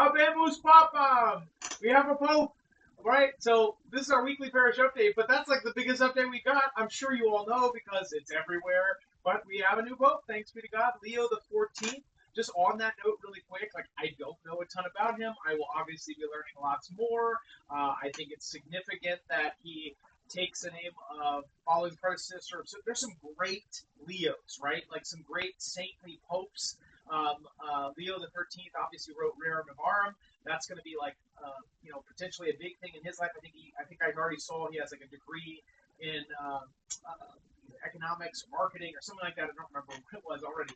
HABEMUS PAPAM! We have a Pope! Right? So this is our weekly parish update, but that's like the biggest update we got. I'm sure you all know because it's everywhere. But we have a new Pope, thanks be to God, Leo the 14th. Just on that note, really quick, like I don't know a ton about him. I will obviously be learning lots more. I think it's significant that he takes the name of following predecessor. So there's some great Leos, right? Like some great saintly popes. Leo the 13th obviously wrote Rerum Novarum. That's going to be like, potentially a big thing in his life. I think I already saw he has like a degree in economics or marketing or something like that. I don't remember what it was already.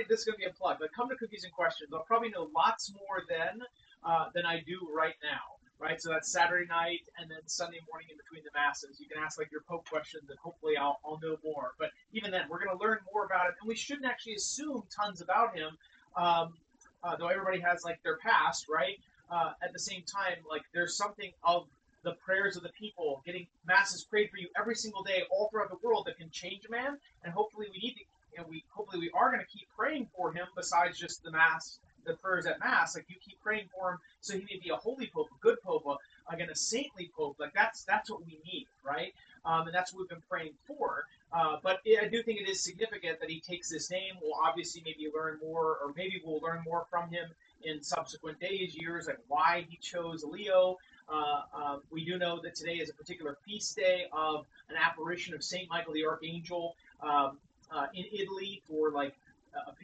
This is going to be a plug. But come to Cookies and Questions. I'll probably know lots more than I do right now. Right, so that's Saturday night and then Sunday morning in between the masses. You can ask like your Pope questions, and hopefully I'll know more. But even then, we're going to learn more about it, and we shouldn't actually assume tons about him, though everybody has like their past, right? At the same time, like there's something of the prayers of the people, getting masses prayed for you every single day, all throughout the world, that can change a man. And hopefully we need to, hopefully we are going to keep praying for him besides just the mass. The prayers at Mass, like you keep praying for him, so he may be a holy pope, a good pope, again a saintly pope. Like that's what we need, right? And that's what we've been praying for. But I do think it is significant that he takes this name. We'll obviously maybe learn more, or maybe we'll learn more from him in subsequent days, years, like why he chose Leo. We do know that today is a particular feast day of an apparition of Saint Michael the Archangel in Italy for like.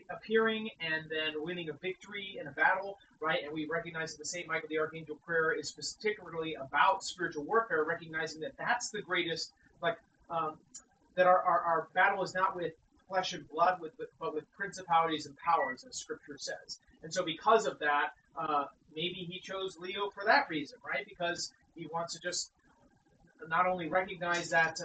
Appearing and then winning a victory in a battle, right? And we recognize that the St. Michael the Archangel prayer is particularly about spiritual warfare, recognizing that that's the greatest, that our battle is not with flesh and blood, but with principalities and powers, as Scripture says. And so because of that, maybe he chose Leo for that reason, right? Because he wants to just not only recognize that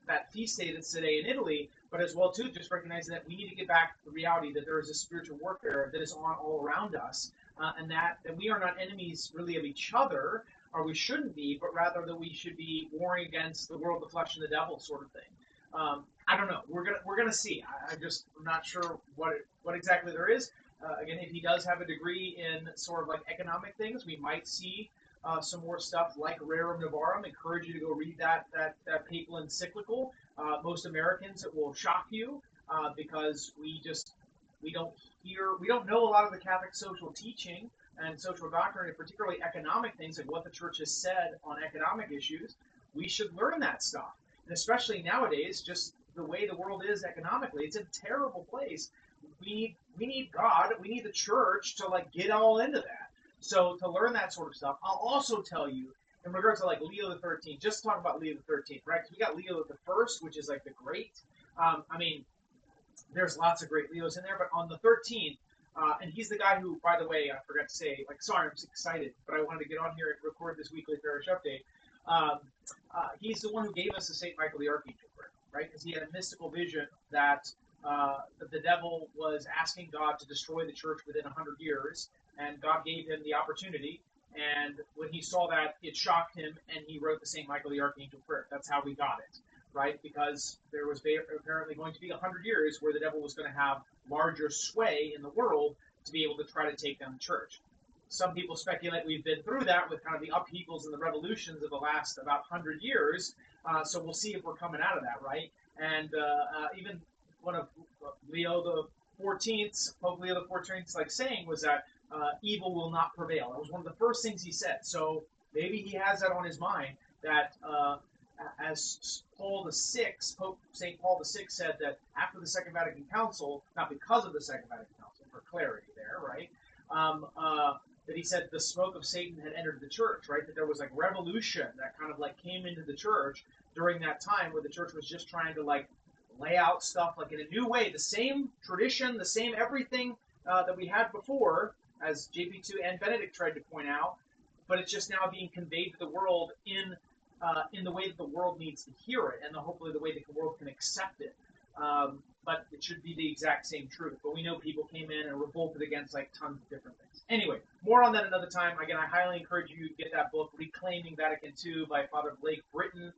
that feast day that's today in Italy, but as well too just recognizing that we need to get back to the reality that there is a spiritual warfare that is on all around us, and that we are not enemies really of each other, or we shouldn't be, but rather that we should be warring against the world, the flesh, and the devil, sort of thing. I don't know. We're gonna see. I'm not sure what exactly there is. Again, if he does have a degree in sort of like economic things, we might see some more stuff like Rerum Novarum. Encourage you to go read that papal encyclical. Most Americans, it will shock you because we don't know a lot of the Catholic social teaching and social doctrine, and particularly economic things, like what the Church has said on economic issues. We should learn that stuff, and especially nowadays, just the way the world is economically, it's a terrible place. We need God, we need the Church to like get all into that. So to learn that sort of stuff, I'll also tell you in regards to like Leo the 13th, just talk about Leo the 13th, right? Because we got Leo the First, which is like the great. There's lots of great Leos in there, but on the 13th, and he's the guy who, by the way, I forgot to say, like, sorry, I'm just excited, but I wanted to get on here and record this weekly parish update. He's the one who gave us the Saint Michael the Archangel prayer, right? Because he had a mystical vision that the devil was asking God to destroy the church within 100 years, and God gave him the opportunity. And when he saw that, it shocked him, and he wrote the St. Michael the Archangel prayer. That's how we got it, right? Because there was apparently going to be 100 years where the devil was going to have larger sway in the world to be able to try to take down the church. Some people speculate we've been through that with kind of the upheavals and the revolutions of the last about 100 years. So we'll see if we're coming out of that, right? And even one of Leo the 14th, Pope Leo the 14th, like saying was that evil will not prevail. That was one of the first things he said. So maybe he has that on his mind, that as Paul VI, Pope St. Paul VI said that after the Second Vatican Council, not because of the Second Vatican Council, for clarity there, right, that he said the smoke of Satan had entered the church, right, that there was like revolution that kind of like came into the church during that time where the church was just trying to like lay out stuff like in a new way, the same tradition, the same everything that we had before, as JP2 and Benedict tried to point out, but it's just now being conveyed to the world in the way that the world needs to hear it, and hopefully the way that the world can accept it. But it should be the exact same truth. But we know people came in and revolted against like tons of different things. Anyway, more on that another time. Again, I highly encourage you to get that book, Reclaiming Vatican II by Father Blake Britton.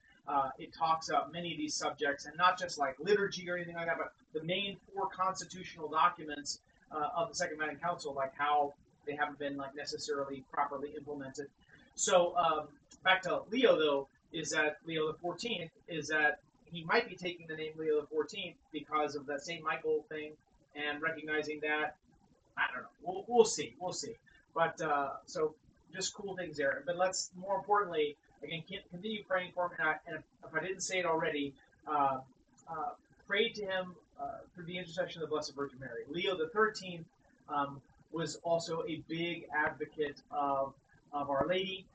It talks about many of these subjects, and not just like liturgy or anything like that, but the main four constitutional documents of the Second Vatican Council, like how they haven't been like necessarily properly implemented. So back to Leo though, is that Leo the 14th is that he might be taking the name Leo the 14th because of that Saint Michael thing and recognizing that. I don't know. We'll see. We'll see. But so just cool things there. But let's more importantly again continue praying for him. And if I didn't say it already, uh, uh, pray to him through the intercession of the Blessed Virgin Mary. Leo the 13th was also a big advocate of Our Lady.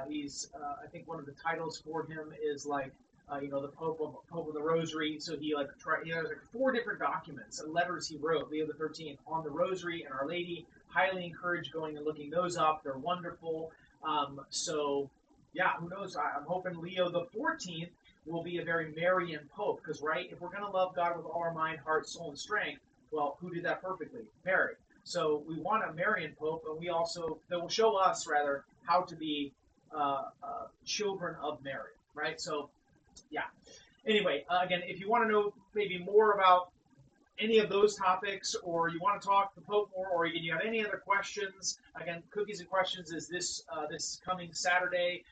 He's I think one of the titles for him is like the Pope of the Rosary. So he like there's like 4 different documents and letters he wrote, Leo the 13th, on the Rosary and Our Lady. Highly encourage going and looking those up. They're wonderful. So yeah, who knows? I'm hoping Leo the 14th will be a very Marian Pope, because right, if we're going to love God with all our mind, heart, soul, and strength, well, who did that perfectly? Mary. So we want a Marian Pope, and we also that will show us rather how to be children of Mary, right? So yeah. Anyway, again, if you want to know maybe more about any of those topics, or you want to talk to the Pope more, or you have any other questions, again, Cookies and Questions is this coming Saturday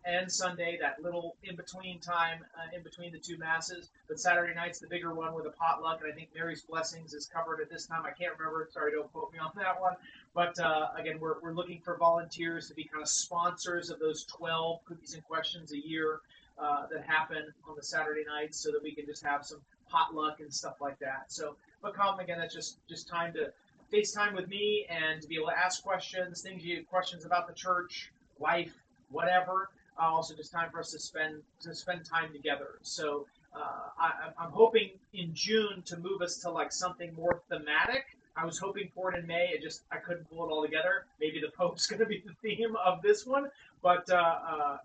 and Sunday, that little in-between time, in between the 2 masses. But Saturday night's the bigger one with a potluck, and I think Mary's Blessings is covered at this time. I can't remember. Sorry, don't quote me on that one. But again, we're looking for volunteers to be kind of sponsors of those 12 Cookies and Questions a year that happen on the Saturday nights, so that we can just have some potluck and stuff like that. So, but come again, that's just time to FaceTime with me and to be able to ask questions, questions about the church, life, whatever. Also, just time for us to spend time together. So, I'm hoping in June to move us to like something more thematic. I was hoping for it in May. I couldn't pull it all together. Maybe the Pope's going to be the theme of this one. But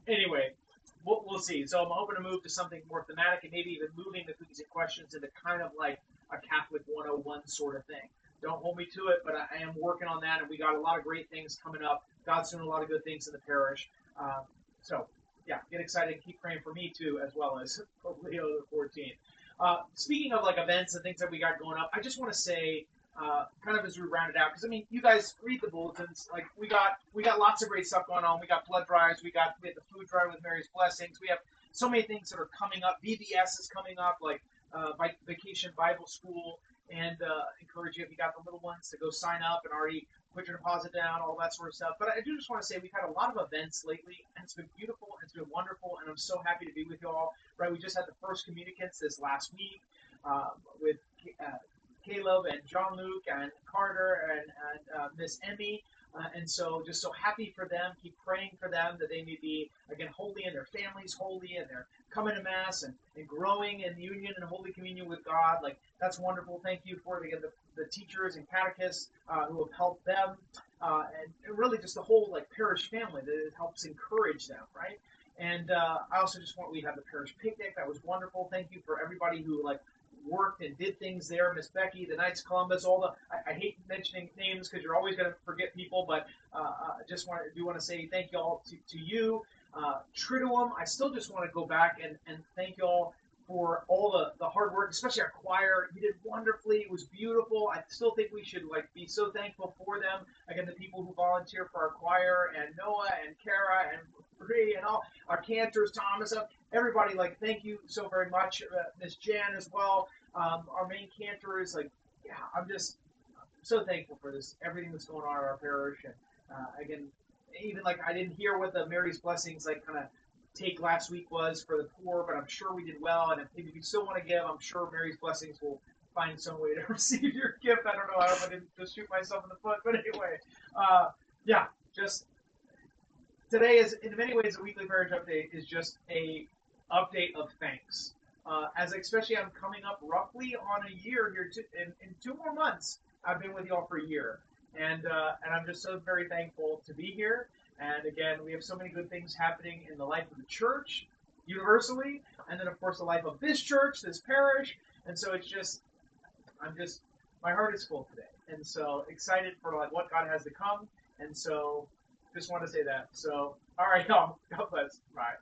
anyway, we'll see. So I'm hoping to move to something more thematic, and maybe even moving the Cookies and Questions into kind of like a Catholic 101 sort of thing. Don't hold me to it, but I am working on that, and we got a lot of great things coming up. God's doing a lot of good things in the parish. So, yeah, get excited. Keep praying for me, too, as well as Pope Leo the 14th. Speaking of like events and things that we got going up, I just want to say, kind of as we round it out, because I mean, you guys read the bulletins. Like we got lots of great stuff going on. We got blood drives. We had the food drive with Mary's Blessings. We have so many things that are coming up. VBS is coming up, like Vacation Bible School, and encourage you if you got the little ones to go sign up and already put your deposit down, all that sort of stuff. But I do just want to say we've had a lot of events lately, and it's been beautiful, and it's been wonderful, and I'm so happy to be with you all. Right, we just had the first communicants this last week with Caleb and John Luke and Carter and Miss Emmy. And so just so happy for them. Keep praying for them that they may be, again, holy and their families holy, and they're coming to Mass and growing in union and Holy Communion with God. Like, that's wonderful. Thank you for, again, the teachers and catechists who have helped them. And really just the whole, like, parish family that it helps encourage them, right? And I also just we had the parish picnic. That was wonderful. Thank you for everybody who, like, worked and did things there. Miss Becky, the Knights of Columbus, I hate mentioning names because you're always going to forget people, but just want to say thank you all to you. Triduum, I still just want to go back and thank you all for all the hard work, especially our choir. You did wonderfully. It was beautiful. I still think we should be so thankful for them. Again, the people who volunteer for our choir, and Noah and Kara and Bree and all our cantors, Thomas, everybody, thank you so very much. Miss Jan as well. Our main cantor is I'm so thankful for everything that's going on in our parish. And again, even I didn't hear what the Mary's Blessings kind of take last week was for the poor, but I'm sure we did well. And if you still want to give, I'm sure Mary's Blessings will find some way to receive your gift. I don't know. I hope I didn't just shoot myself in the foot, but anyway, just today is in many ways a weekly parish update is just a update of thanks. Especially I'm coming up roughly on a year here. In 2 more months, I've been with y'all for a year, and I'm just so very thankful to be here. And again, we have so many good things happening in the life of the church, universally, and then of course the life of this church, this parish. And so my heart is full today, and so excited for what God has to come. And so just want to say that. So all right, y'all. God bless. Bye.